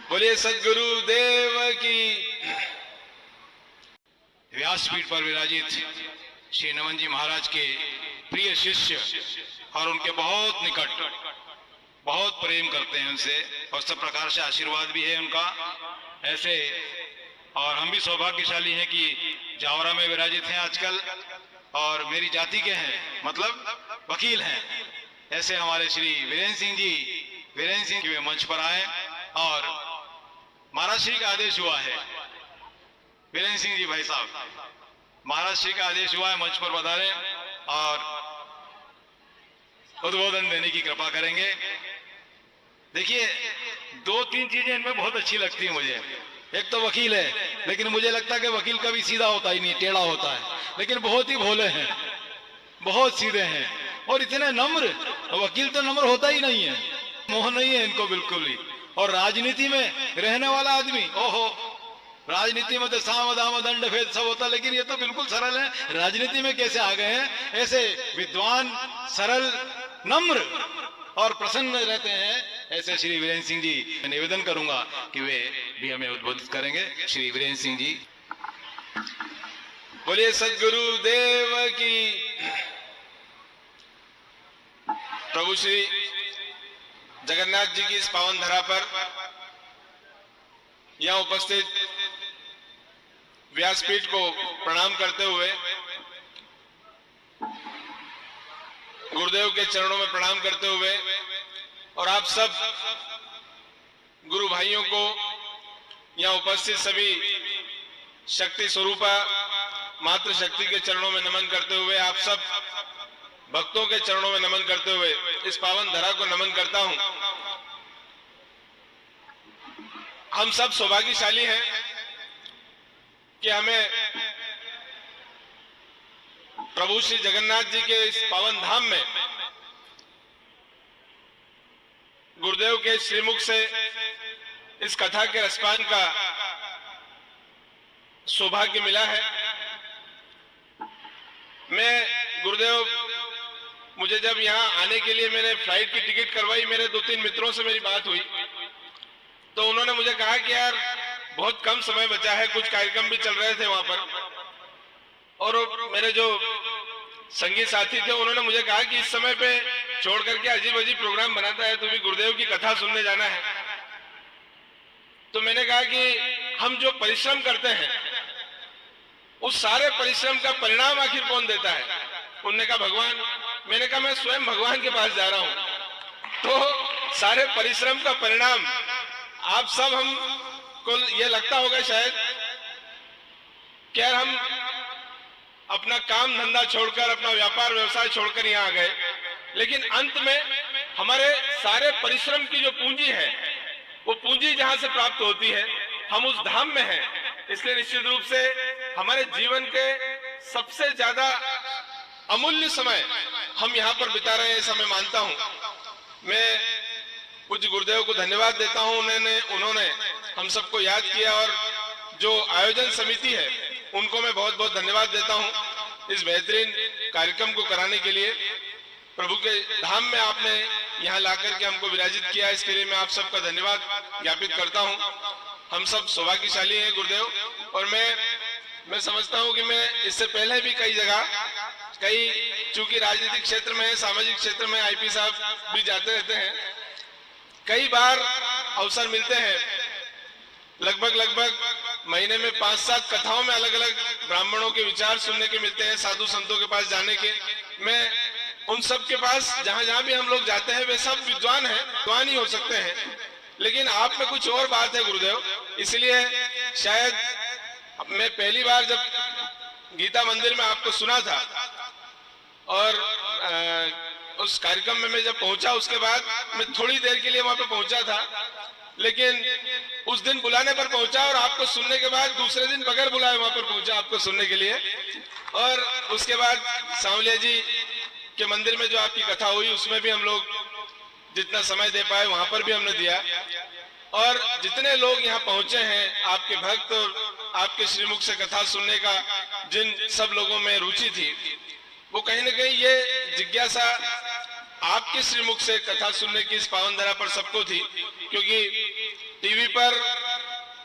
बोलिए सद्गुरु देव की। व्यासपीठ पर विराजित श्री नमन जी महाराज के प्रिय शिष्य और उनके बहुत निकट, बहुत प्रेम करते हैं उनसे और सब प्रकार से आशीर्वाद भी है उनका ऐसे। और हम भी सौभाग्यशाली हैं कि जावरा में विराजित हैं आजकल और मेरी जाति के हैं, मतलब वकील हैं। ऐसे हमारे श्री वीरेंद्र सिंह जी, वीरेंद्र सिंह के मंच पर आए और महाराज श्री का आदेश हुआ है। वीरेंद्र सिंह जी भाई साहब, महाराज श्री का आदेश हुआ है, मंच पर पधारें और उद्बोधन देने की कृपा करेंगे। देखिए, दो तीन चीजें इनमें बहुत अच्छी लगती है मुझे। एक तो वकील है, लेकिन मुझे लगता है कि वकील कभी सीधा होता ही नहीं, टेढ़ा होता है, लेकिन बहुत ही भोले हैं, बहुत सीधे हैं और इतने नम्र। वकील तो नम्र होता ही नहीं है, मोह नहीं है इनको बिल्कुल ही। और राजनीति में रहने वाला आदमी, ओहो, राजनीति में तो साम दाम दंड भेद सब होता, लेकिन ये तो बिल्कुल सरल है। राजनीति में कैसे आ गए हैं? ऐसे विद्वान, सरल, नम्र और प्रसन्न रहते हैं ऐसे श्री वीरेंद्र सिंह जी। मैं निवेदन करूंगा कि वे भी हमें उद्बोधित करेंगे। श्री वीरेंद्र सिंह जी। बोलिए सद्गुरु देव की। प्रभु श्री जगन्नाथ जी की इस पावन धरा पर यहाँ उपस्थित व्यासपीठ को प्रणाम करते हुए, गुरुदेव के चरणों में प्रणाम करते हुए और आप सब गुरु भाइयों को, यहाँ उपस्थित सभी शक्ति स्वरूपा मातृ शक्ति के चरणों में नमन करते हुए, आप सब भक्तों के चरणों में नमन करते हुए इस पावन धरा को नमन करता हूं। हम सब सौभाग्यशाली हैं कि हमें प्रभु श्री जगन्नाथ जी के इस पावन धाम में गुरुदेव के श्रीमुख से इस कथा के रसपान का सौभाग्य मिला है। मैं गुरुदेव, मुझे जब यहाँ आने के लिए मैंने फ्लाइट की टिकट करवाई, मेरे दो तीन मित्रों से मेरी बात हुई तो उन्होंने मुझे कहा कि यार बहुत कम समय बचा है, कुछ कार्यक्रम भी चल रहे थे वहां पर, और मेरे जो संगीत साथी थे उन्होंने मुझे कहा कि इस समय पे छोड़ करके अजीब अजीब प्रोग्राम बनाता है, तुम्हें गुरुदेव की कथा सुनने जाना है। तो मैंने कहा कि हम जो परिश्रम करते हैं उस सारे परिश्रम का परिणाम आखिर कौन देता है? उन्होंने कहा भगवान। मैंने कहा मैं स्वयं भगवान के पास जा रहा हूं। तो सारे परिश्रम का परिणाम आप सब, हमको ये लगता होगा शायद कि यार हम अपना काम धंधा छोड़कर, अपना व्यापार व्यवसाय छोड़कर यहाँ आ गए, लेकिन अंत में हमारे सारे परिश्रम की जो पूंजी है वो पूंजी जहां से प्राप्त होती है, हम उस धाम में हैं। इसलिए निश्चित रूप से हमारे जीवन के सबसे ज्यादा अमूल्य समय हम यहाँ पर बिता रहे हैं, ऐसा मैं मानता हूँ। मैं पूज्य गुरुदेव को धन्यवाद देता हूँ, उन्होंने हम सबको याद किया और जो आयोजन समिति है उनको मैं बहुत बहुत धन्यवाद देता हूँ इस बेहतरीन कार्यक्रम को कराने के लिए। प्रभु के धाम में आपने यहाँ लाकर के हमको विराजित किया, इसके लिए मैं आप सबका धन्यवाद ज्ञापित करता हूँ। हम सब सौभाग्यशाली हैं गुरुदेव, और मैं समझता हूँ कि मैं इससे पहले भी कई जगह, चूंकि राजनीतिक क्षेत्र में, सामाजिक क्षेत्र में आईपी साहब भी जाते रहते हैं, कई बार अवसर मिलते हैं, लगभग महीने में 5-7 कथाओं में अलग अलग ब्राह्मणों के विचार सुनने के मिलते हैं, साधु संतों के पास जाने के। मैं उन सब के पास जहां भी हम लोग जाते हैं, वे सब विद्वान हैं, विद्वान ही हो सकते हैं, लेकिन आप में कुछ और बात है गुरुदेव। इसलिए शायद मैं पहली बार जब गीता मंदिर में आपको सुना था और उस कार्यक्रम में मैं जब पहुंचा, उसके बाद मैं थोड़ी देर के लिए वहां पे पहुंचा था, लेकिन उस दिन बुलाने पर पहुंचा और आपको सुनने के बाद दूसरे दिन बगैर बुलाए वहां पर पहुंचा आपको सुनने के लिए। और उसके बाद सांवलिया जी के मंदिर में जो आपकी कथा हुई उसमें भी हम लोग जितना समय दे पाए वहां पर भी हमने दिया। और जितने लोग यहाँ पहुंचे हैं, आपके भक्त और आपके श्रीमुख से कथा सुनने का जिन सब लोगों में रुचि थी, वो कहीं ना कहीं ये जिज्ञासा आपके श्रीमुख से कथा सुनने की इस पावन धरा पर सबको थी, क्योंकि टीवी पर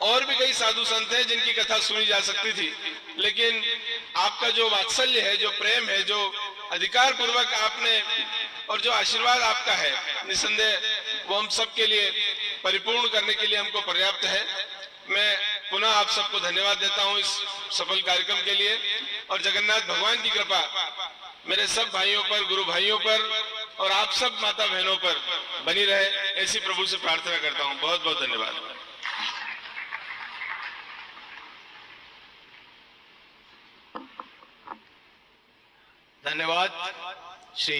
और भी कई साधु संत हैं जिनकी कथा सुनी जा सकती थी, लेकिन आपका जो वात्सल्य है, जो प्रेम है, जो अधिकार पूर्वक आपने और जो आशीर्वाद आपका है, निसंदेह वो हम सबके लिए परिपूर्ण करने के लिए हमको पर्याप्त है। मैं पुनः आप सबको धन्यवाद देता हूं इस सफल कार्यक्रम के लिए, और जगन्नाथ भगवान की कृपा मेरे सब भाइयों पर, गुरु भाइयों पर और आप सब माता बहनों पर बनी रहे, ऐसी प्रभु से प्रार्थना करता हूं। बहुत बहुत धन्यवाद। धन्यवाद श्री